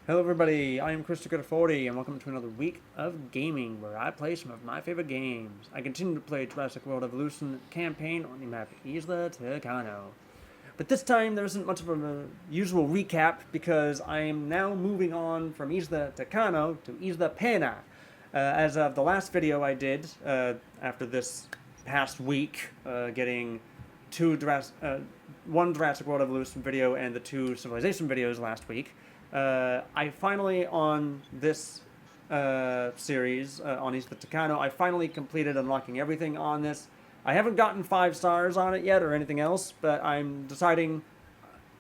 Hello everybody, I am Christopher40 and welcome to another week of gaming where I play some of my favorite games. I continue to play Jurassic World Evolution campaign on the map Isla Tacano. But this time there isn't much of a usual recap because I am now moving on from Isla Tacano to Isla Pena. As of the last video I did, after this past week, getting one Jurassic World Evolution video and the two Civilization videos last week, I finally, on this series, on Isla Tacano, I finally completed unlocking everything on this. I haven't gotten 5 stars on it yet or anything else, but I'm deciding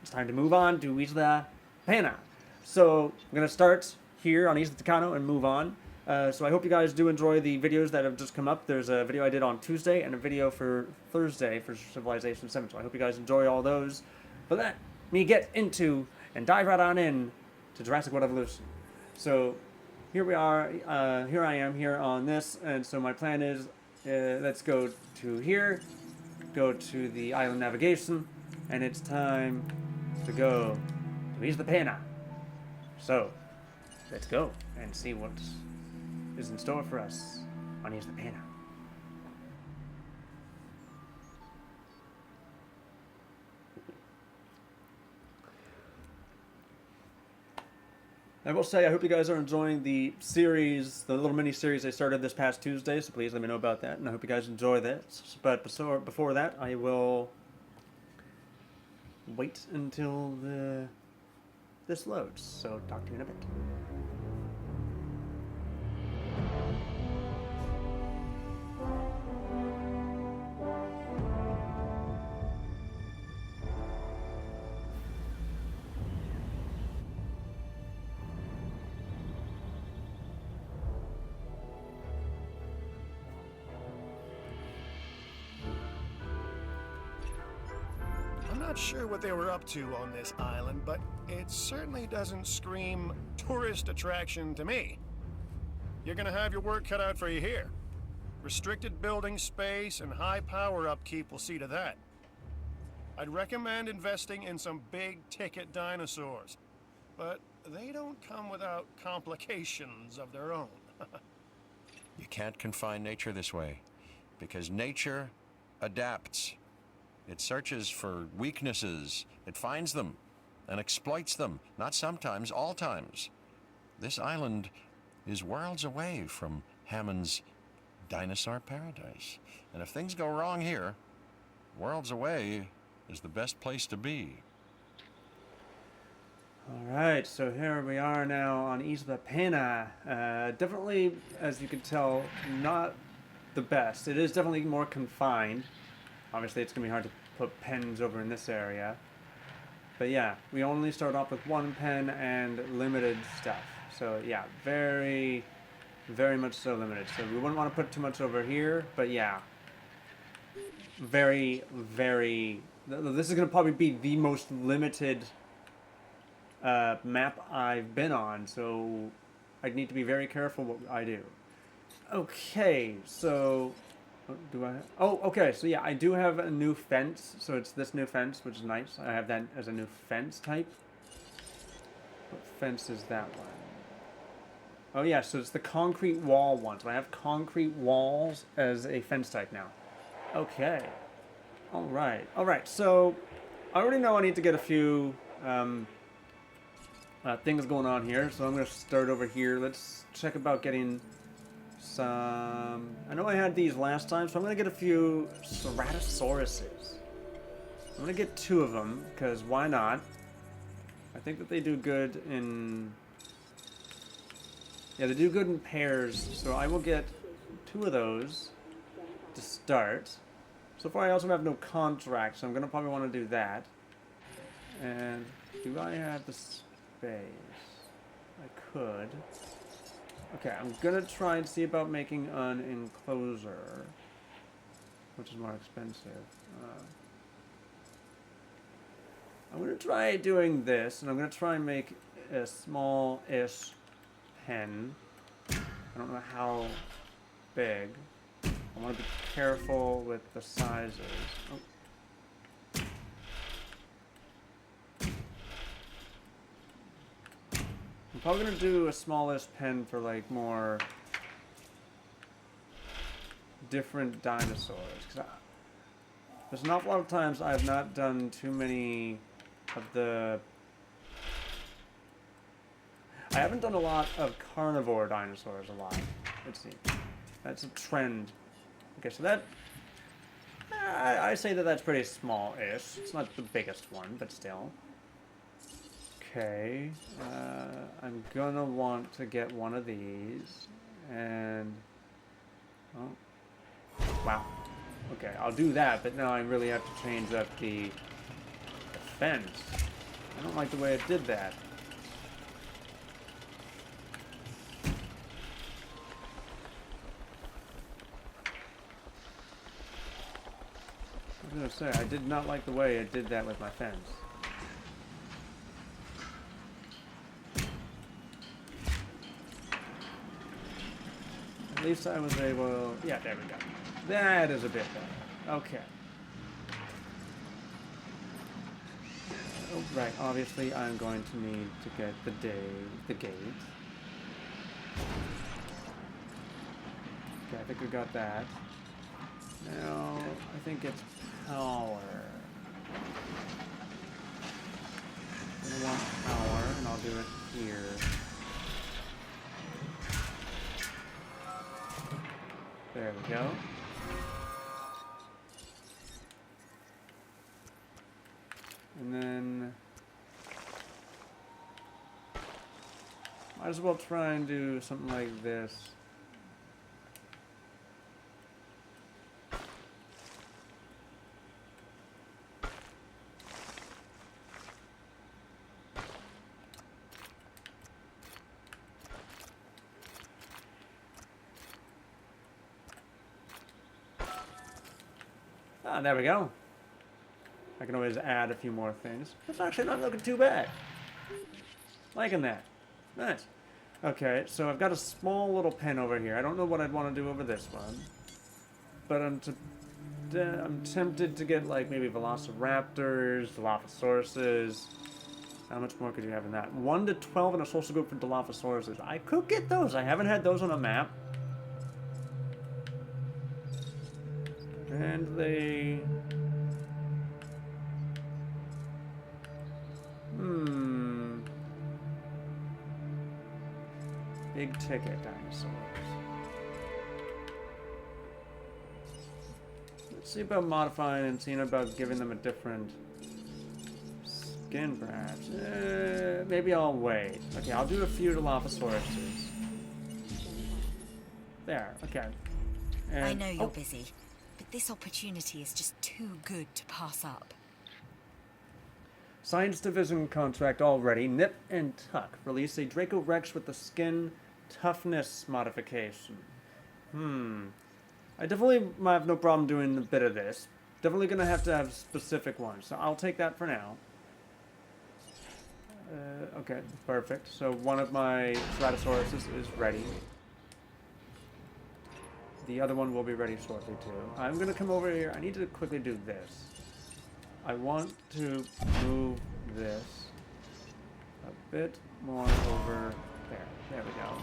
it's time to move on to Isla Pena. So I'm going to start here on Isla Tacano and move on. So I hope you guys do enjoy the videos that have just come up. There's a video I did on Tuesday and a video for Thursday for Civilization 7. So I hope you guys enjoy all those. But let me get into and dive right on in to Jurassic World Evolution. So here we are, here I am here on this, and so my plan is, let's go to here, go to the island navigation, and it's time to go to Isla Pena. So, let's go and see what is in store for us on Isla Pena. I will say, I hope you guys are enjoying the series, the little mini-series I started this past Tuesday, so please let me know about that, and I hope you guys enjoy this. But before that, I will wait until this loads, so talk to you in a bit. I'm not sure what they were up to on this island, but it certainly doesn't scream tourist attraction to me. You're gonna have your work cut out for you here. Restricted building space and high power upkeep will see to that. I'd recommend investing in some big-ticket dinosaurs, but they don't come without complications of their own. You can't confine nature this way, because nature adapts. It searches for weaknesses, it finds them, and exploits them, not sometimes, all times. This island is worlds away from Hammond's dinosaur paradise. And if things go wrong here, worlds away is the best place to be. Alright, so here we are now on Isla Pena. Definitely, as you can tell, not the best. It is definitely more confined. Obviously, it's going to be hard to put pens over in this area. But yeah, we only start off with 1 pen and limited stuff. So yeah, very, very much so limited. So we wouldn't want to put too much over here, but yeah. Very, very... This is going to probably be the most limited map I've been on, so I'd need to be very careful what I do. Okay, so... Do I? Oh, okay. So yeah, I do have a new fence. So it's this new fence, which is nice. I have that as a new fence type. What fence is that one? Oh yeah, so it's the concrete wall one. So I have concrete walls as a fence type now. Okay. All right. All right. So I already know I need to get a few things going on here. So I'm going to start over here. Let's check about getting some... I know I had these last time, so I'm going to get a few Ceratosauruses. I'm going to get 2 of them, because why not? I think that they do good in... Yeah, they do good in pairs, so I will get 2 of those to start. So far I also have no contract, so I'm going to probably want to do that. And do I have the space? I could. Okay, I'm gonna try and see about making an enclosure, which is more expensive. I'm gonna try doing this, and I'm gonna try and make a small-ish pen. I don't know how big. I want to be careful with the sizes. Oh. probably gonna do a smallish pen for like more different dinosaurs. 'Cause there's an awful lot of times I've not done too many of the... I haven't done a lot of carnivore dinosaurs a lot, it seems. That's a trend. Okay, so that... I say that that's pretty small-ish. It's not the biggest one, but still. Okay, I'm gonna want to get one of these, and... Oh. Wow. Okay, I'll do that, but now I really have to change up the fence. I don't like the way it did that. I was gonna say, I did not like the way it did that with my fence. At least I was able... Yeah, there we go. That is a bit better. Okay. Oh, right, obviously I'm going to need to get the gate. Okay, I think we got that. Now, I think it's power. I want power, and I'll do it here. There we go. And then... might as well try and do something like this. Ah, there we go. I can always add a few more things. It's actually not looking too bad. Liking that. Nice. Okay, so I've got a small little pen over here. I don't know what I'd want to do over this one. But I'm tempted to get, like, maybe velociraptors, Dilophosauruses. How much more could you have in that? 1 to 12 in a social group for Dilophosauruses. I could get those. I haven't had those on a map. And they... Big ticket dinosaurs. Let's see about modifying and seeing about giving them a different skin, perhaps. Maybe I'll wait. Okay, I'll do a few Dilophosauruses. There, okay. And, I know you're busy, but this opportunity is just too good to pass up. Science Division contract already. Nip and Tuck release a Draco Rex with the skin toughness modification. I definitely might have no problem doing a bit of this. Definitely gonna have to have specific ones, so I'll take that for now. Okay, perfect. So one of my Ceratosaurus is ready. The other one will be ready shortly too. I'm gonna come over here. I need to quickly do this. I want to move this a bit more over there. There we go.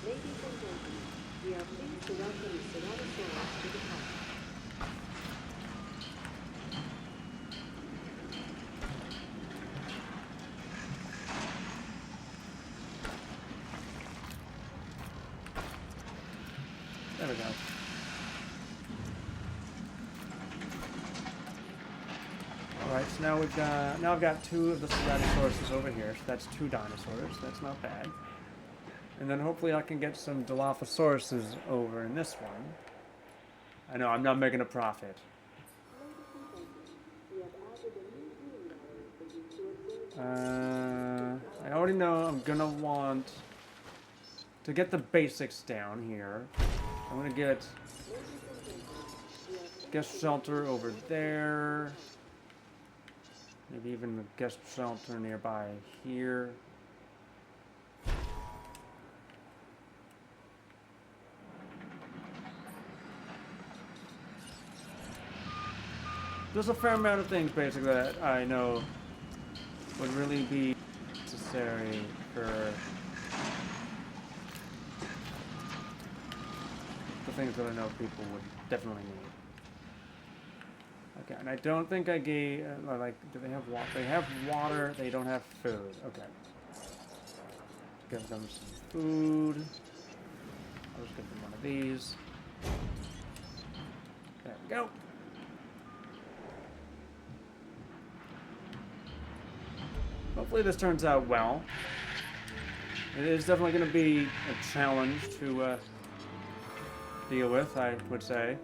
Ladies and gentlemen, we are pleased to welcome the Ceratosaurus to the park. There we go. Alright, so now I've got 2 of the Ceratosaurus over here, so that's 2 dinosaurs. That's not bad. And then hopefully I can get some Dilophosauruses over in this one. I know, I'm not making a profit. I already know I'm gonna want to get the basics down here. I'm gonna get guest shelter over there. Maybe even a guest shelter nearby here. there's a fair amount of things basically that I know would really be necessary for the things that I know people would definitely need. Okay, and I don't think I gave, like, do they have water? They have water, they don't have food. Okay. Give them some food. I'll just give them one of these. There we go. Hopefully this turns out well. It is definitely going to be a challenge to deal with, I would say.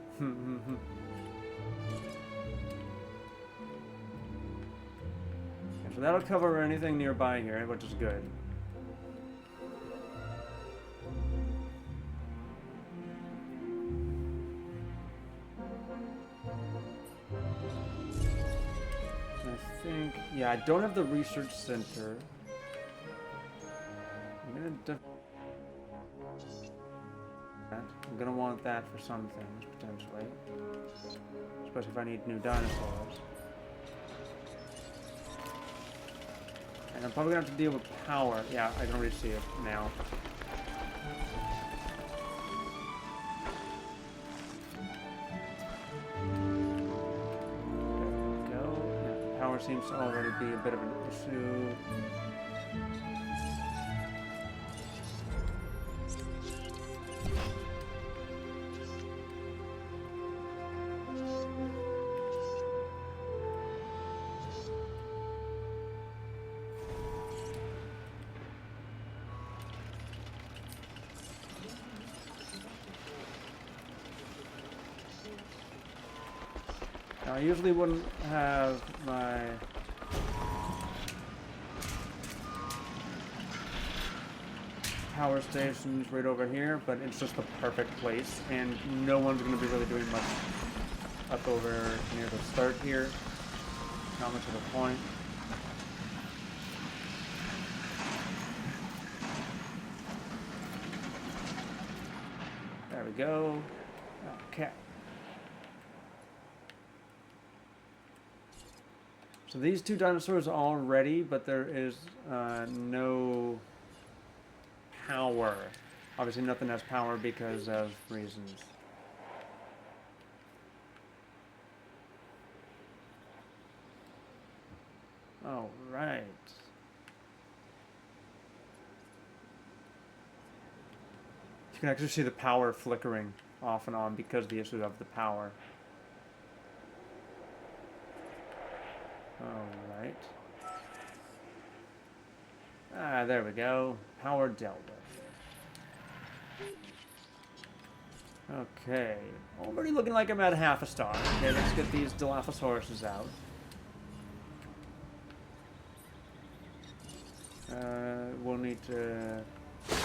So that'll cover anything nearby here, which is good. I think, yeah, I don't have the research center. I'm gonna want that for some things, potentially. Especially if I need new dinosaurs. And I'm probably gonna have to deal with power. Yeah, I can already see it now. There we go. Yeah, power seems to already be a bit of an issue. Now, I usually wouldn't have my power stations right over here, but it's just the perfect place, and no one's going to be really doing much up over near the start here. Not much of a point. There we go. Okay. So these two dinosaurs are all ready, but there is no power. Obviously nothing has power because of reasons. All right. You can actually see the power flickering off and on because of the issue of the power. Alright. Ah, there we go. Power Delta. Okay. Already looking like I'm at half a star. Okay, let's get these Dilophosauruses out. We'll need to take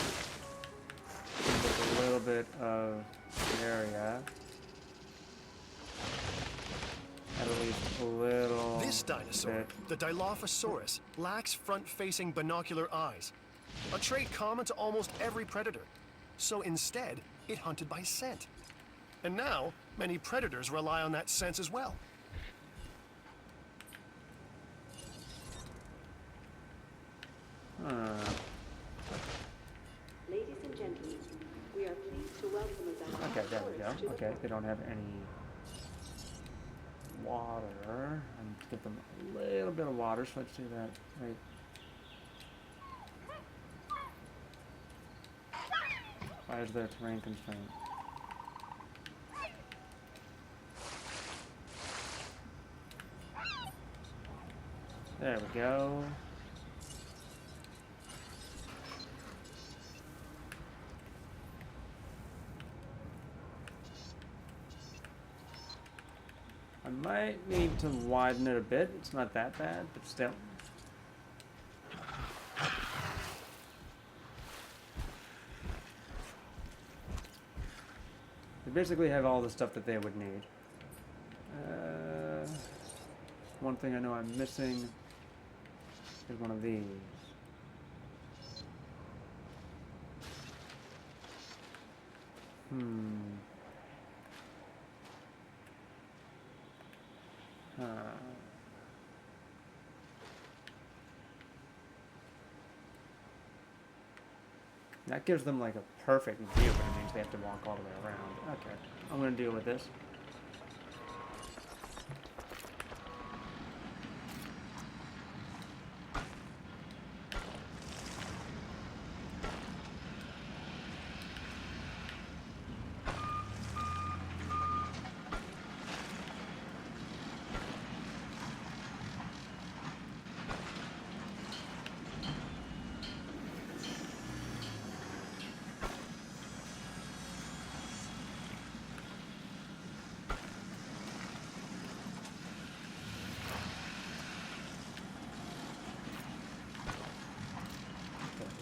a little bit of area. At least a little. This dinosaur, bit. the Dilophosaurus, lacks front-facing binocular eyes, a trait common to almost every predator. So instead, it hunted by scent. And now, many predators rely on that sense as well. Ladies and gentlemen, we are pleased to welcome the Okay, there we Dilophosaurus to go. the Okay, they don't have any water. I need to give them a little bit of water, so let's do that right. Why is there a terrain constraint? There we go. I might need to widen it a bit. It's not that bad, but still. They basically have all the stuff that they would need. One thing I know I'm missing is one of these. That gives them like a perfect view, but it means they have to walk all the way around. Okay, I'm gonna deal with this.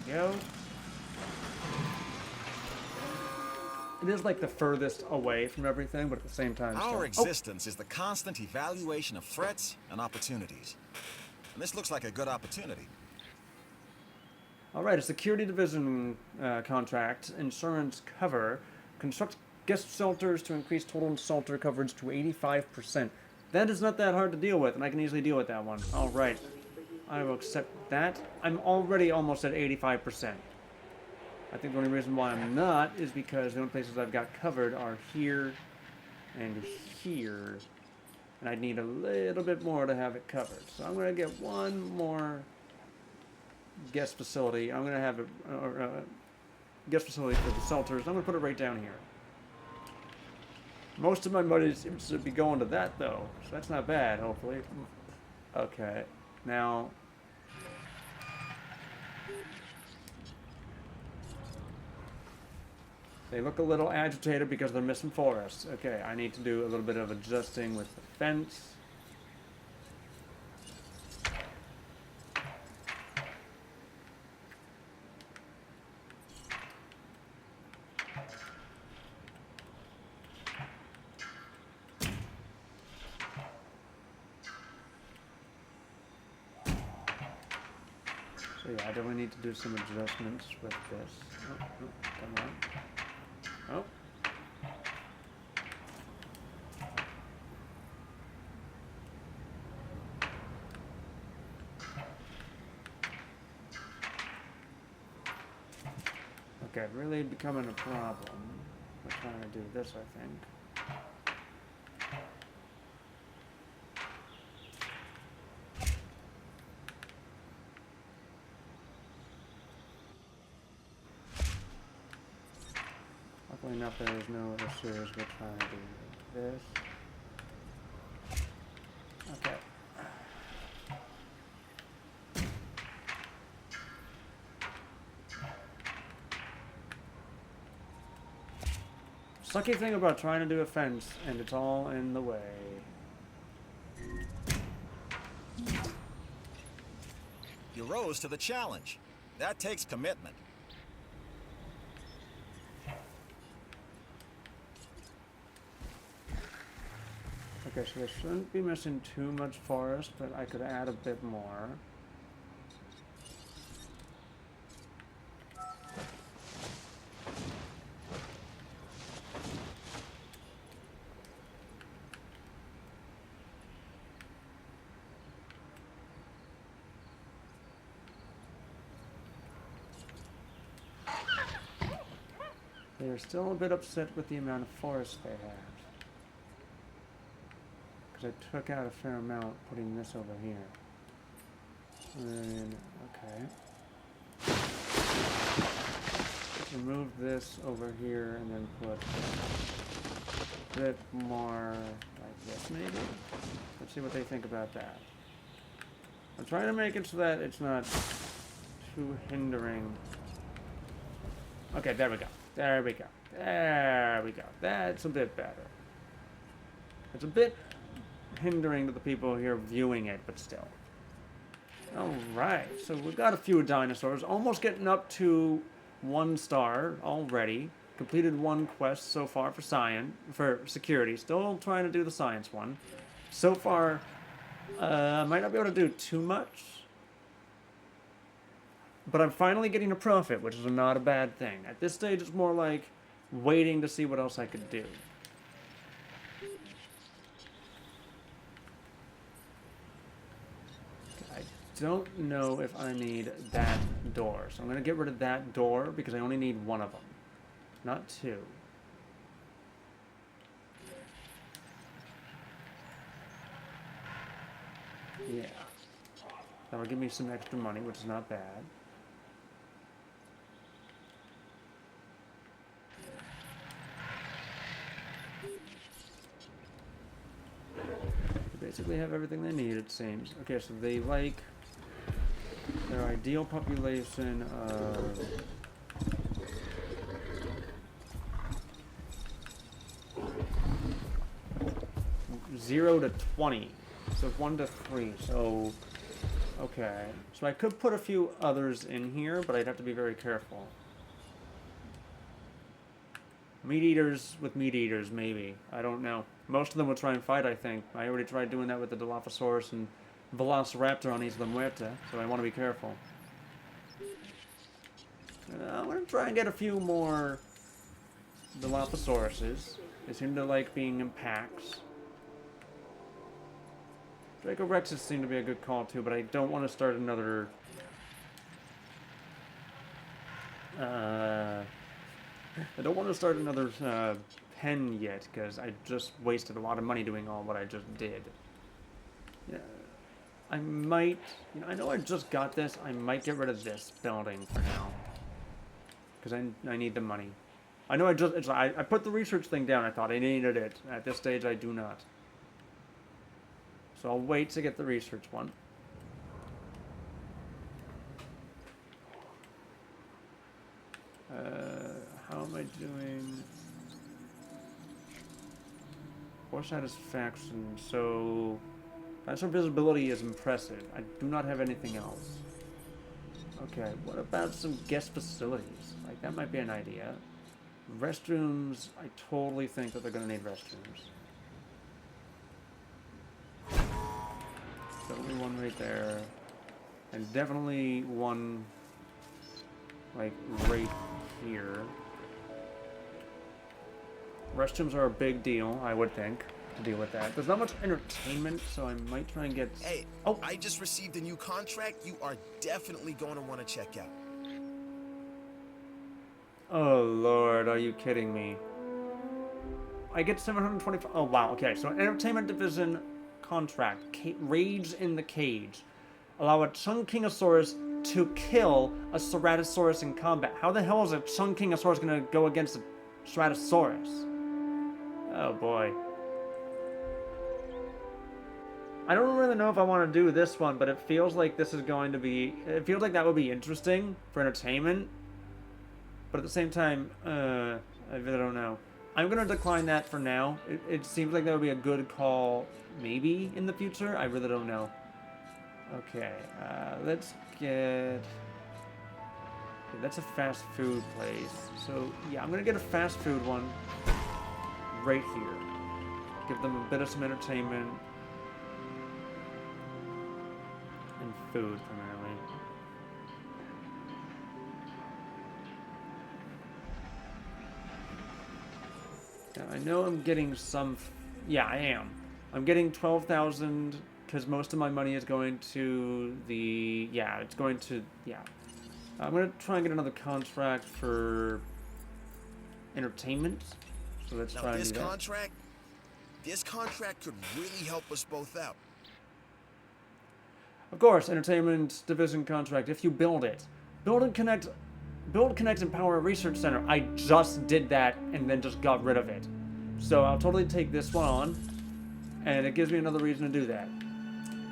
Go. It is like the furthest away from everything, but at the same time, Our still... existence is the constant evaluation of threats and opportunities. And this looks like a good opportunity. All right, a security division contract, insurance cover, construct guest shelters to increase total shelter coverage to 85%. That is not that hard to deal with, and I can easily deal with that one. All right, I will accept that. I'm already almost at 85%. I think the only reason why I'm not is because the only places I've got covered are here and here. And I'd need a little bit more to have it covered. So I'm going to get one more guest facility. I'm going to have a guest facility for the shelters. I'm going to put it right down here. Most of my money seems to be going to that, though. So that's not bad, hopefully. Okay. Now... they look a little agitated because they're missing forests. Okay, I need to do a little bit of adjusting with the fence. So yeah, I definitely need to do some adjustments with this. Oh, oh, come on. Oh. Okay, really becoming a problem. We're trying to do this, I think. Luckily enough, there is no other series we're trying to do this. Okay. Sucky thing about trying to do a fence, and it's all in the way. You rose to the challenge. That takes commitment. Okay, so they shouldn't be missing too much forest, but I could add a bit more. They're still a bit upset with the amount of forest they have. I took out a fair amount putting this over here. And, okay. Remove this over here and then put a bit more like this maybe. Let's see what they think about that. I'm trying to make it so that it's not too hindering. Okay, there we go. There we go. There we go. That's a bit better. It's a bit hindering to the people here viewing it, but still. Alright, so we've got a few dinosaurs, almost getting up to 1 star already. Completed 1 quest so far for security. Still trying to do the science one. So far, I might not be able to do too much. But I'm finally getting a profit, which is not a bad thing. At this stage, it's more like waiting to see what else I could do. don't know if I need that door. So I'm going to get rid of that door because I only need one of them, not two. Yeah. That'll give me some extra money, which is not bad. They basically have everything they need, it seems. Okay, so they like their ideal population of 0 to 20. So 1 to 3. So okay. So I could put a few others in here, but I'd have to be very careful. Meat eaters with meat eaters, maybe. I don't know. Most of them will try and fight, I think. I already tried doing that with the Dilophosaurus and Velociraptor on Isla Muerta, so I want to be careful. I'm going to try and get a few more Dilophosauruses. They seem to like being in packs. Dracorexes seem to be a good call too, but I don't want to start another... I don't want to start another pen yet, because I just wasted a lot of money doing all what I just did. Yeah, I might... You know, I know I just got this. I might get rid of this building for now. Because I need the money. I know I put the research thing down. I thought I needed it. At this stage, I do not. So I'll wait to get the research one. How am I doing? Force satisfaction. So, dinosaur visibility is impressive. I do not have anything else. Okay, what about some guest facilities? Like, that might be an idea. Restrooms, I totally think that they're going to need restrooms. Definitely one right there. And definitely one, like, right here. Restrooms are a big deal, I would think, to deal with that. There's not much entertainment, so I might try and get... Hey, oh, I just received a new contract you are definitely going to want to check out. oh Lord, are you kidding me? I get 725... Oh, wow, okay. So, entertainment division contract. Rage in the cage. Allow a Chungkingosaurus to kill a Ceratosaurus in combat. How the hell is a Chungkingosaurus going to go against a Ceratosaurus? Oh, boy. I don't really know if I want to do this one, but it feels like this is going to be... It feels like that would be interesting for entertainment. But at the same time, I really don't know. I'm going to decline that for now. It seems like that would be a good call, maybe, in the future. I really don't know. Okay, let's get... Okay, that's a fast food place. So, yeah, I'm going to get a fast food one right here. Give them a bit of some entertainment. And food, primarily. Now, I know I'm getting some... Yeah, I am. I'm getting 12,000 because most of my money is going to the... Yeah, it's going to... Yeah. I'm going to try and get another contract for entertainment. So let's try and do that. This contract could really help us both out. Of course, entertainment division contract, if you build it. Build, connect, and power a research center. I just did that and then just got rid of it. So I'll totally take this one on, and it gives me another reason to do that.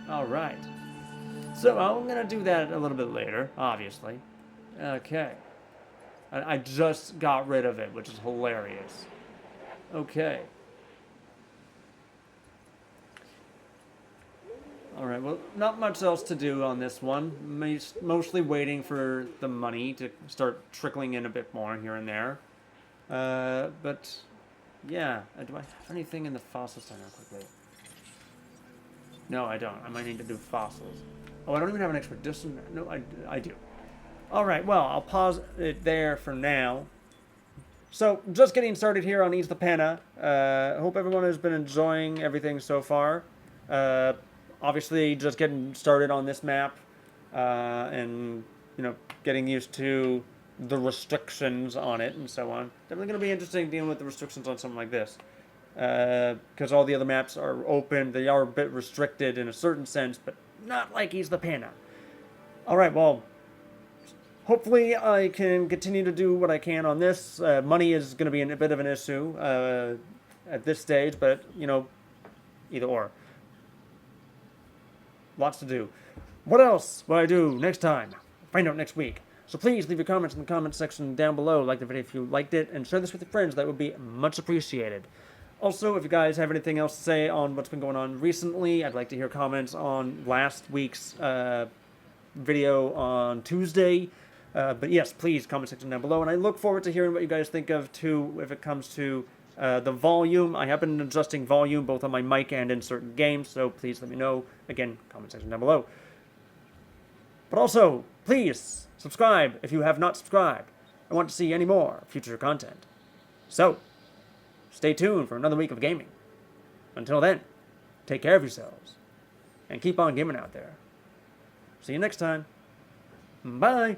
Alright. So I'm going to do that a little bit later, obviously. Okay. I just got rid of it, which is hilarious. Okay. Alright, well, not much else to do on this one. Mostly waiting for the money to start trickling in a bit more here and there. But, yeah. Do I have anything in the fossil center quickly? No, I don't. I might need to do fossils. Oh, I don't even have an expedition. No, I do. Alright, well, I'll pause it there for now. So, just getting started here on Isla Pena. Hope everyone has been enjoying everything so far. Obviously, just getting started on this map. and getting used to the restrictions on it and so on. Definitely going to be interesting dealing with the restrictions on something like this, because all the other maps are open. They are a bit restricted in a certain sense, but not like Isla Pena. All right, well, hopefully I can continue to do what I can on this. Money is going to be a bit of an issue at this stage, but either or. Lots to do. What else will I do next time? Find out next week. So please leave your comments in the comment section down below. Like the video if you liked it, and share this with your friends. That would be much appreciated. Also, if you guys have anything else to say on what's been going on recently, I'd like to hear comments on last week's video on Tuesday. But yes, please, comment section down below. And I look forward to hearing what you guys think of, too, if it comes to the volume. I have been adjusting volume both on my mic and in certain games, so please let me know. Again, comment section down below. But also, please subscribe if you have not subscribed and want to see any more future content. So, stay tuned for another week of gaming. Until then, take care of yourselves and keep on gaming out there. See you next time. Bye.